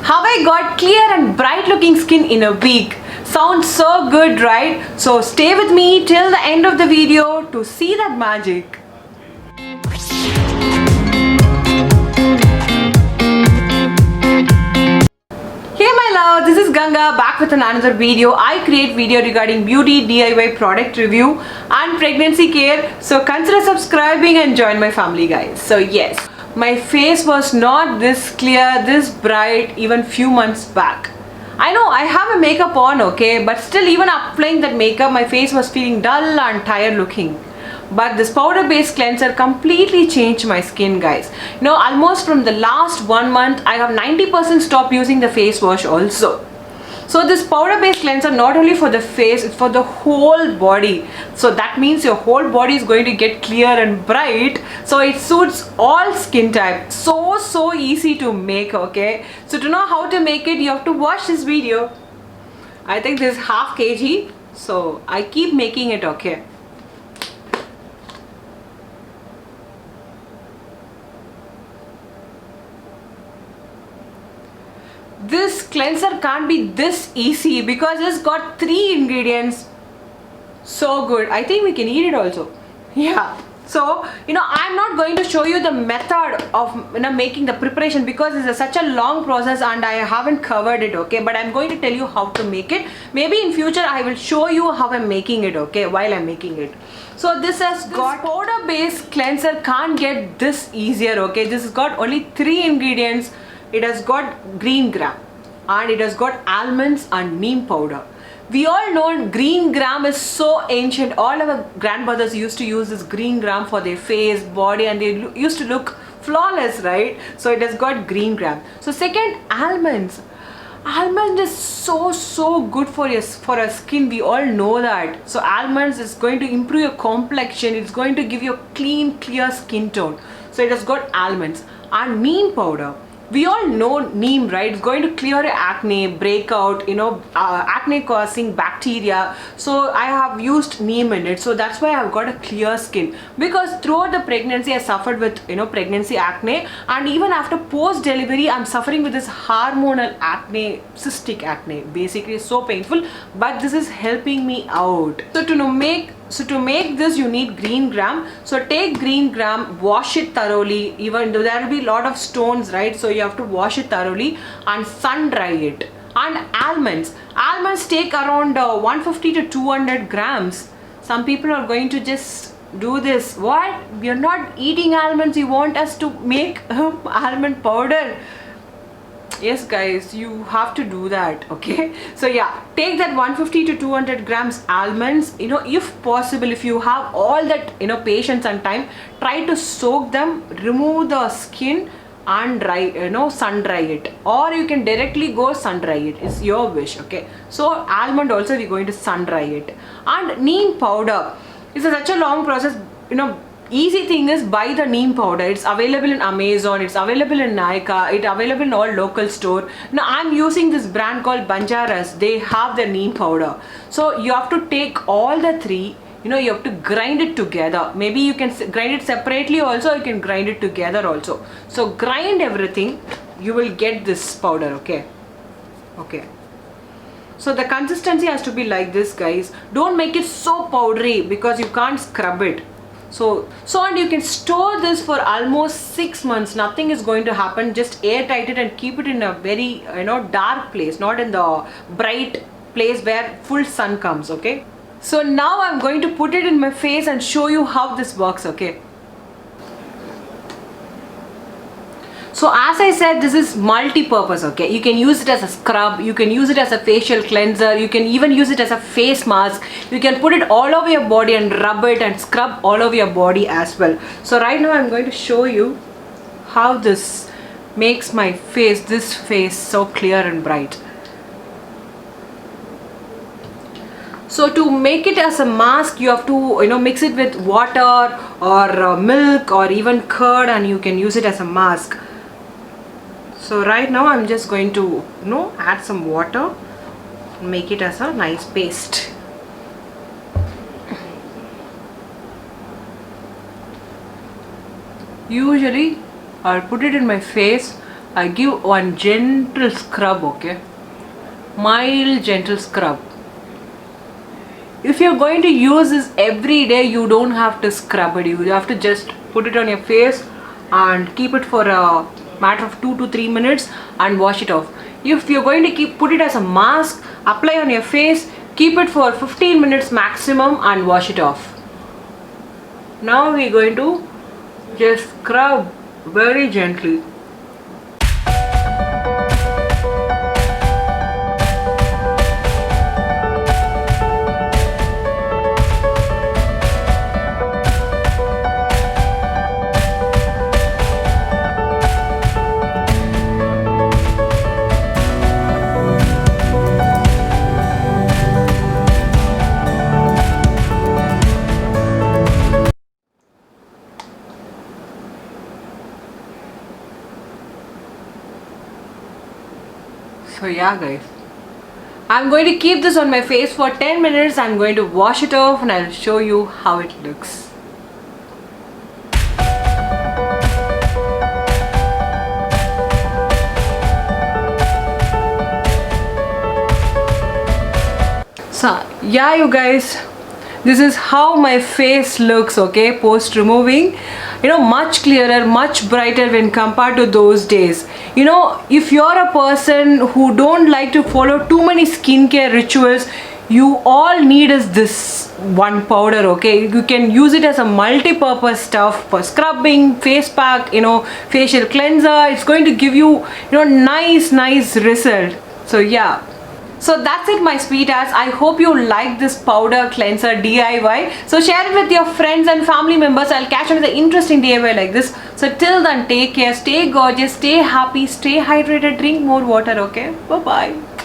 How I got clear and bright looking skin in a week. Sounds so good, right? So stay with me till the end of the video to see that magic. Hey my love, this is Ganga back with another video. I create video regarding beauty, DIY product review and pregnancy care. So consider subscribing and join my family guys. So yes, my face was not this clear, this bright even few months back. I know I have a makeup on, okay, but still even applying that makeup my face was feeling dull and tired looking. But this powder based cleanser completely changed my skin, guys. You know, almost from the last 1 month I have 90% stopped using the face wash also. So this powder based cleanser not only for the face, it's for the whole body. So that means your whole body is going to get clear and bright. So it suits all skin types. So easy to make, okay. So to know how to make it, you have to watch this video. I think this is half kg, so I keep making it, okay. This cleanser can't be this easy because it's got 3 ingredients. So good. I think we can eat it also. Yeah. So, you know, I'm not going to show you the method of making the preparation because it's such a long process and I haven't covered it, okay. But I'm going to tell you how to make it. Maybe in future I will show you how I'm making it, okay, while I'm making it. So this has got powder based cleanser can't get this easier, okay. This has got only 3 ingredients. It has got green gram and it has got almonds and neem powder. We all know green gram is so ancient. All our grandmothers used to use this green gram for their face, body, and they used to look flawless, right? So it has got green gram. So second, almonds. Almond is so good for our skin. We all know that. So almonds is going to improve your complexion. It's going to give you a clean, clear skin tone. So it has got almonds and neem powder. We all know neem, right? It's going to clear your acne, breakout, acne causing bacteria. So I have used neem in it. So that's why I've got a clear skin. Because throughout the pregnancy, I suffered with, pregnancy acne. And even after post-delivery, I'm suffering with this hormonal acne, cystic acne. Basically, it's so painful. But this is helping me out. So to make this, you need green gram. So take green gram, wash it thoroughly, even though there will be a lot of stones, right? So you have to wash it thoroughly and sun dry it. And almonds take around 150 to 200 grams. Some people are going to just do this. What? We are not eating almonds. You want us to make almond powder? Yes guys, you have to do that, okay. So yeah, take that 150 to 200 grams almonds, if possible, if you have all that patience and time, try to soak them, remove the skin and dry, sun dry it, or you can directly go sun dry it. It's your wish, okay. So almond also we're going to sun dry it. And neem powder, it's such a long process, easy thing is buy the neem powder. It's available in Amazon, it's available in Nykaa, it's available in all local store. Now I'm using this brand called Banjaras. They have the neem powder. So you have to take all the 3, you have to grind it together. Maybe you can grind it separately also, you can grind it together also. So grind everything, you will get this powder, okay. So the consistency has to be like this, guys. Don't make it so powdery because you can't scrub it. So and you can store this for almost 6 months. Nothing is going to happen. Just airtight it and keep it in a very dark place, not in the bright place where full sun comes, okay. So now I'm going to put it in my face and show you how this works, okay. So as I said, this is multi-purpose, okay. You can use it as a scrub, you can use it as a facial cleanser, you can even use it as a face mask. You can put it all over your body and rub it and scrub all over your body as well. So right now I'm going to show you how this makes my face, this face so clear and bright. So to make it as a mask, you have to mix it with water or milk or even curd, and you can use it as a mask. So right now I'm just going to add some water and make it as a nice paste. Usually I'll put it in my face I give one gentle scrub, okay? Mild gentle scrub. If you're going to use this every day, you don't have to scrub it. You have to just put it on your face and keep it for a matter of 2 to 3 minutes and wash it off. If you're going to put it as a mask, apply on your face, keep it for 15 minutes maximum and wash it off. Now we're going to just scrub very gently. So yeah guys, I'm going to keep this on my face for 10 minutes. I'm going to wash it off and I'll show you how it looks. So yeah you guys, this is how my face looks, okay, post removing. You know, much clearer, much brighter when compared to those days. You know, if you're a person who don't like to follow too many skincare rituals, you all need is this one powder, okay? You can use it as a multi-purpose stuff for scrubbing, face pack, you know, facial cleanser. It's going to give you, you know, nice result. So yeah. So that's it my sweethearts. I hope you like this powder cleanser DIY. So share it with your friends and family members. I'll catch you with an interesting DIY like this. So till then, take care, stay gorgeous, stay happy, stay hydrated, drink more water, okay? Bye-bye.